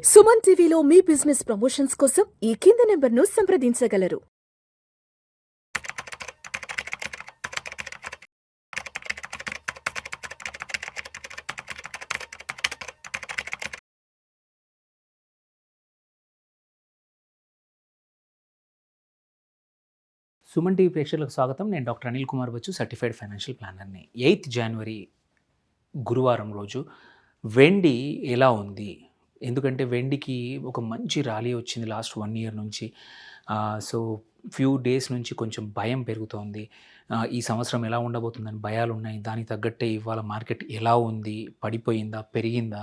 సుమన్ టీవీలో మీ business promotions కోసం ఈ కింది నెంబర్ను సంప్రదించగలరు. సుమన్ టీవీ ప్రేక్షకులకు స్వాగతం. నేను doctor Anil Kumar Bachchu, certified financial ప్లానర్ని. 8th జనవరి గురువారం రోజు వెండి ఎలా ఉంది? ఎందుకంటే వెండికి ఒక మంచి ర్యాలీ వచ్చింది లాస్ట్ 1 year నుంచి. సో ఫ్యూ డేస్ నుంచి కొంచెం భయం పెరుగుతోంది. ఈ సంవత్సరం ఎలా ఉండబోతుందని భయాలు ఉన్నాయి. దానికి తగ్గట్టే ఇవాళ మార్కెట్ ఎలా ఉంది? పడిపోయిందా? పెరిగిందా?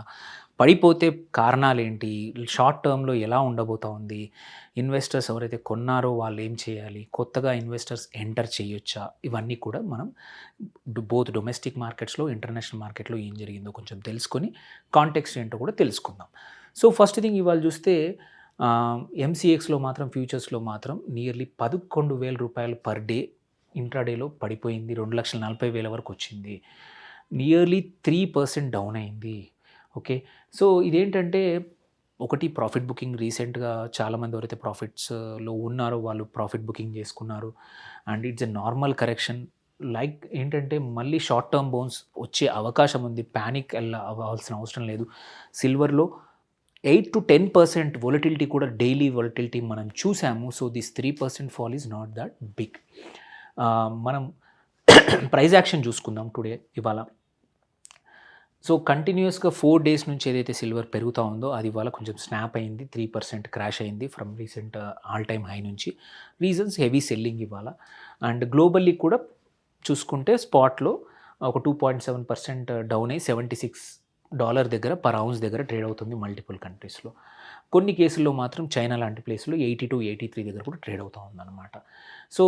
పడిపోతే కారణాలేంటి? షార్ట్ టర్మ్లో ఎలా ఉండబోతా ఉంది? ఇన్వెస్టర్స్ ఎవరైతే కొన్నారో వాళ్ళు ఏం చేయాలి? కొత్తగా ఇన్వెస్టర్స్ ఎంటర్ చేయొచ్చా? ఇవన్నీ కూడా మనం బోత్ డొమెస్టిక్ మార్కెట్స్లో, ఇంటర్నేషనల్ మార్కెట్లో ఏం జరిగిందో కొంచెం తెలుసుకొని కాంటెక్స్ట్ ఏంటో కూడా తెలుసుకుందాం. సో ఫస్ట్ థింగ్ ఇవాళ చూస్తే ఎంసీఎక్స్లో మాత్రం, ఫ్యూచర్స్లో మాత్రం నియర్లీ 11,000 రూపాయలు పర్ డే ఇంట్రాడేలో పడిపోయింది. 2,40,000 వరకు వచ్చింది. నియర్లీ 3% డౌన్ అయింది. ఓకే, సో ఇదేంటంటే ఒకటి ప్రాఫిట్ బుకింగ్. రీసెంట్గా చాలామంది ఎవరైతే ప్రాఫిట్స్లో ఉన్నారో వాళ్ళు ప్రాఫిట్ బుకింగ్ చేసుకున్నారు. And it's a normal correction. Like ఏంటంటే మళ్ళీ షార్ట్ టర్మ్ బౌన్స్ వచ్చే అవకాశం ఉంది. ప్యానిక్ అవ్వాల్సిన అవసరం లేదు. సిల్వర్లో 8 to 10% వొలటిలిటీ కూడా, డైలీ వొలటిలిటీ మనం చూసాము. So this 3% fall is not that big. మనం ప్రైస్ యాక్షన్ చూసుకుందాం టుడే, ఇవాళ. సో కంటిన్యూస్గా 4 days నుంచి ఏదైతే సిల్వర్ పెరుగుతూ ఉందో అది ఇవాళ కొంచెం స్నాప్ అయింది. 3% క్రాష్ అయింది from recent all time high నుంచి. రీజన్స్ హెవీ సెల్లింగ్ ఇవాళ. అండ్ గ్లోబల్లీ కూడా చూసుకుంటే స్పాట్లో ఒక 2.7% డౌన్ అయ్యి $76 దగ్గర పర్ ఔన్స్ దగ్గర ట్రేడ్ అవుతుంది మల్టిపుల్ కంట్రీస్లో. కొన్ని కేసుల్లో మాత్రం చైనా లాంటి ప్లేస్లో 82, 83 దగ్గర కూడా ట్రేడ్ అవుతూ ఉందన్నమాట. సో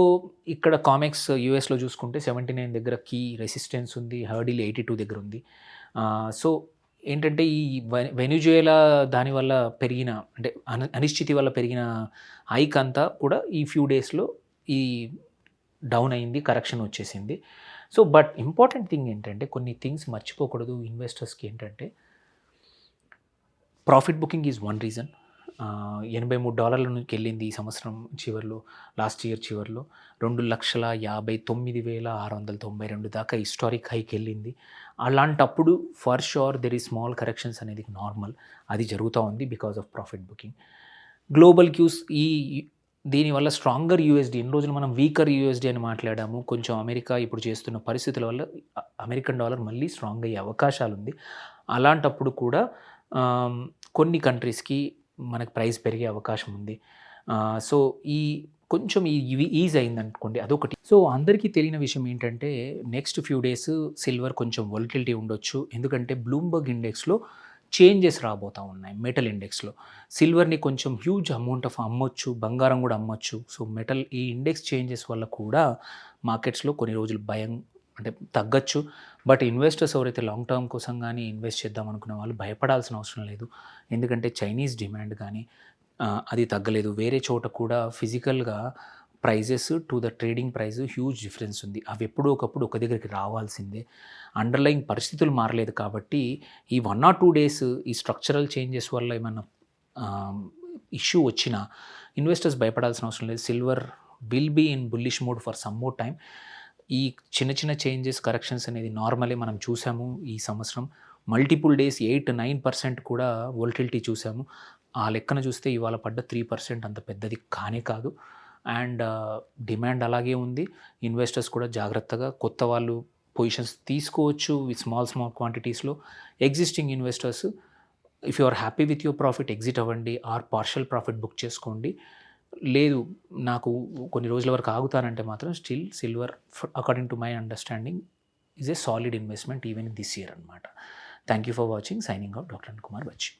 ఇక్కడ కామెక్స్ యూఎస్లో చూసుకుంటే 79 దగ్గర కీ రెసిస్టెన్స్ ఉంది. హర్డిల్ 82 దగ్గర ఉంది. సో ఏంటంటే ఈ వెనిజుయేలా దానివల్ల పెరిగిన, అంటే అనిశ్చితి వల్ల పెరిగిన హైక్ అంతా కూడా ఈ ఫ్యూ డేస్లో ఈ డౌన్ అయింది, కరెక్షన్ వచ్చేసింది. సో బట్ ఇంపార్టెంట్ థింగ్ ఏంటంటే కొన్ని థింగ్స్ మర్చిపోకూడదు ఇన్వెస్టర్స్కి. ఏంటంటే profit booking is one reason. $83 నుంచి వెళ్ళింది ఈ సంవత్సరం చివరిలో, లాస్ట్ ఇయర్ చివరిలో 2,59,692 దాకా హిస్టారిక్ హైకి వెళ్ళింది. అలాంటప్పుడు ఫర్ షూర్ దెర్ ఈ స్మాల్ కరెక్షన్స్ అనేది నార్మల్. అది జరుగుతూ ఉంది because of profit booking. Global cues దీనివల్ల స్ట్రాంగర్ యూఎస్డి, ఎన్ని రోజులు మనం వీకర్ యూఎస్డి అని మాట్లాడాము. కొంచెం అమెరికా ఇప్పుడు చేస్తున్న పరిస్థితుల వల్ల అమెరికన్ డాలర్ మళ్ళీ స్ట్రాంగ్ అయ్యే అవకాశాలు ఉంది. అలాంటప్పుడు కూడా కొన్ని కంట్రీస్కి మనకు ప్రైస్ పెరిగే అవకాశం ఉంది. సో ఈ కొంచెం ఈజ్ అయిందనుకోండి, అదొకటి. సో అందరికీ తెలియని విషయం ఏంటంటే నెక్స్ట్ ఫ్యూ డేస్ సిల్వర్ కొంచెం వొలటిలిటీ ఉండొచ్చు. ఎందుకంటే బ్లూంబర్గ్ ఇండెక్స్లో చేంజెస్ రాబోతూ ఉన్నాయి. మెటల్ ఇండెక్స్లో సిల్వర్ని కొంచెం హ్యూజ్ అమౌంట్ ఆఫ్ అమ్మొచ్చు, బంగారం కూడా అమ్మొచ్చు. సో మెటల్ ఈ ఇండెక్స్ చేంజెస్ వల్ల కూడా మార్కెట్స్లో కొన్ని రోజులు భయం అంటే తగ్గచ్చు. బట్ ఇన్వెస్టర్స్ ఎవరైతే లాంగ్ టర్మ్ కోసం కానీ ఇన్వెస్ట్ చేద్దాం అనుకున్న వాళ్ళు భయపడాల్సిన అవసరం లేదు. ఎందుకంటే చైనీస్ డిమాండ్ కానీ అది తగ్గలేదు. వేరే చోట కూడా ఫిజికల్గా prices to the trading price huge difference ఉంది. అవి ఎప్పుడో ఒకప్పుడు ఒక దగ్గరికి రావాల్సిందే. అండర్లైన్ పరిస్థితులు మారలేదు కాబట్టి ఈ 1 or 2 days ఈ స్ట్రక్చరల్ చేంజెస్ వల్ల ఏమన్నా ఇష్యూ వచ్చినా ఇన్వెస్టర్స్ భయపడాల్సిన అవసరం లేదు. Silver will be in bullish mode for some more time. ఈ చిన్న చిన్న చేంజెస్, కరెక్షన్స్ అనేది నార్మలే మనం చూసాము ఈ సంవత్సరం. మల్టిపుల్ డేస్ 8-9% కూడా వొలటిలిటీ చూసాము. ఆ లెక్కన చూస్తే ఇవాళ పడ్డ 3% అంత పెద్దది కానే కాదు. అండ్ డిమాండ్ అలాగే ఉంది. ఇన్వెస్టర్స్ కూడా జాగ్రత్తగా కొత్త వాళ్ళు పొజిషన్స్ తీసుకోవచ్చు స్మాల్ క్వాంటిటీస్లో. Existing investors if you are happy with your profit exit అవ్వండి ఆర్ పార్షల్ ప్రాఫిట్ బుక్ చేసుకోండి. లేదు నాకు కొన్ని రోజుల వరకు ఆగుతానంటే మాత్రం still silver according to my understanding is a solid investment even this year అనమాట. Thank you for watching. Signing out, doctor Anil Kumar Bachu.